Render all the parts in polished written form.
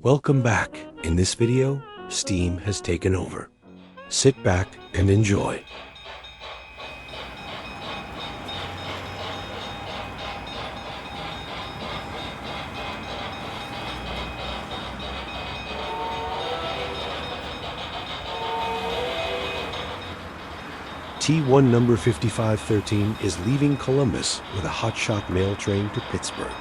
Welcome back. In this video, steam has taken over. Sit back and enjoy. T1 number 5513 is leaving Columbus with a hotshot mail train to Pittsburgh.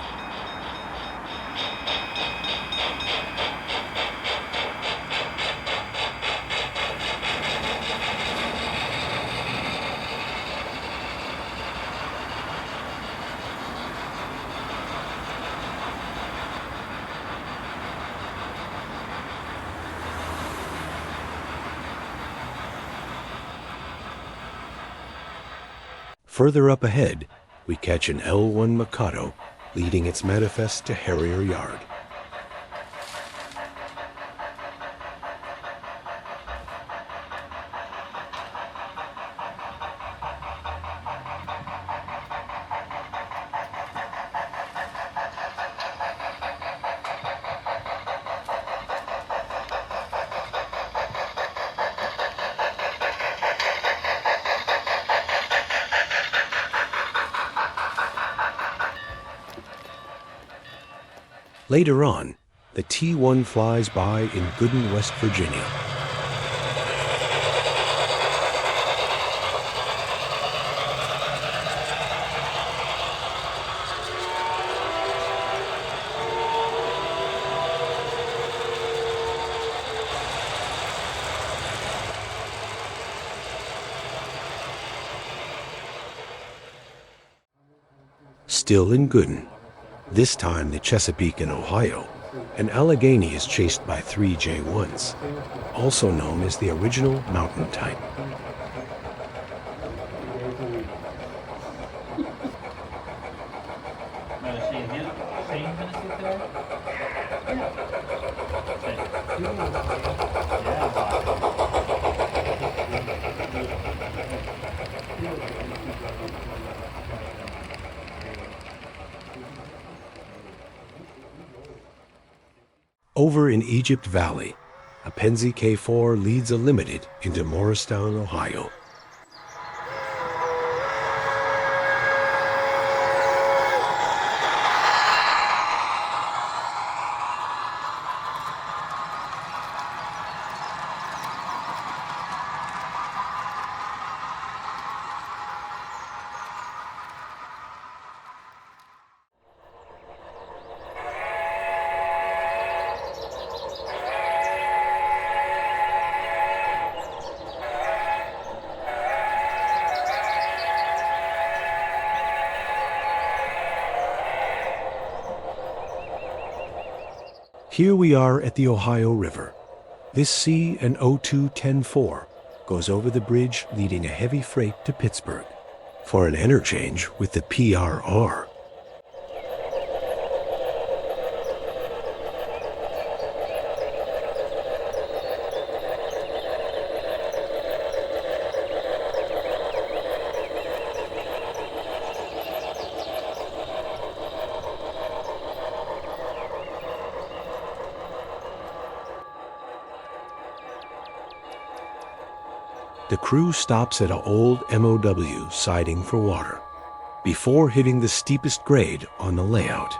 Further up ahead, we catch an L1 Mikado leading its manifest to Harrier Yard. Later on, the T1 flies by in Gooden, West Virginia. Still in Gooden. This time the Chesapeake in Ohio, and Allegheny is chased by 3 J1s, also known as the original mountain type. Over in Egypt Valley, a Pennsy K4 leads a limited into Morristown, Ohio. Here we are at the Ohio River. This C and O2 10-4 goes over the bridge leading a heavy freight to Pittsburgh for an interchange with the PRR. The crew stops at an old MOW siding for water before hitting the steepest grade on the layout.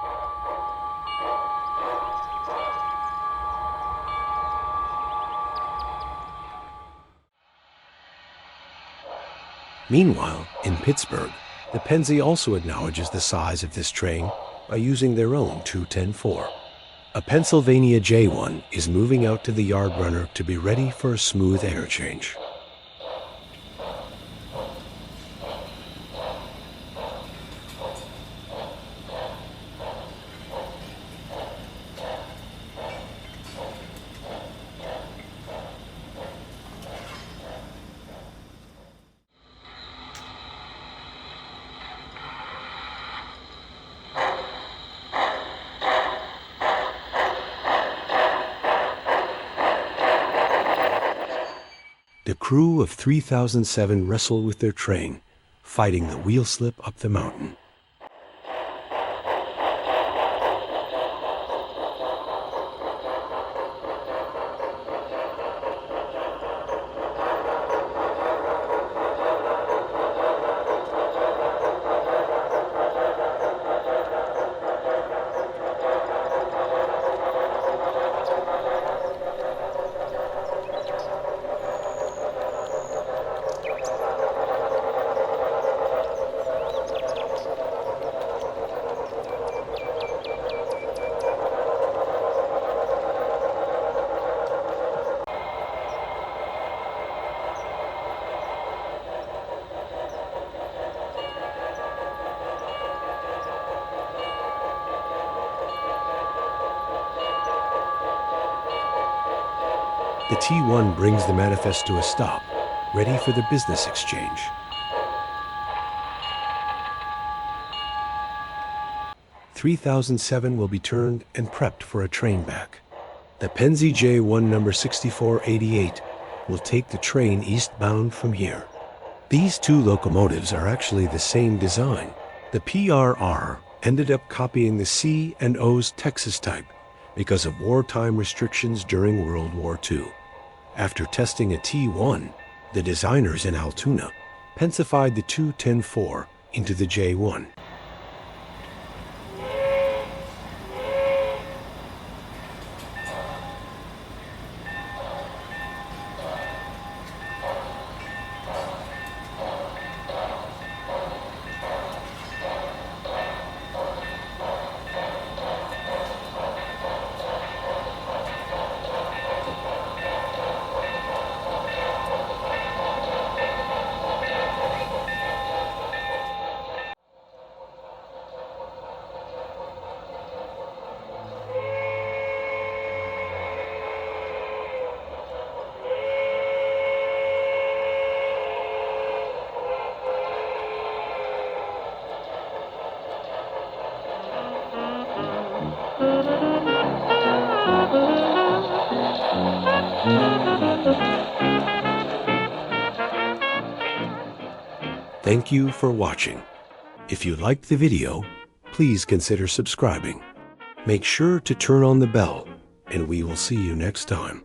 Meanwhile, in Pittsburgh, the Pennsy also acknowledges the size of this train by using their own 210-4. A Pennsylvania J1 is moving out to the yard runner to be ready for a smooth interchange. The crew of 3007 wrestle with their train, fighting the wheel slip up the mountain. The T1 brings the manifest to a stop, ready for the business exchange. 3007 will be turned and prepped for a train back. The Penzi J1 number 6488 will take the train eastbound from here. These two locomotives are actually the same design. The PRR ended up copying the C and O's Texas type because of wartime restrictions during World War II. After testing a T1, the designers in Altoona pensified the 210-4 into the J1. Thank you for watching. If you liked the video, please consider subscribing. Make sure to turn on the bell, and we will see you next time.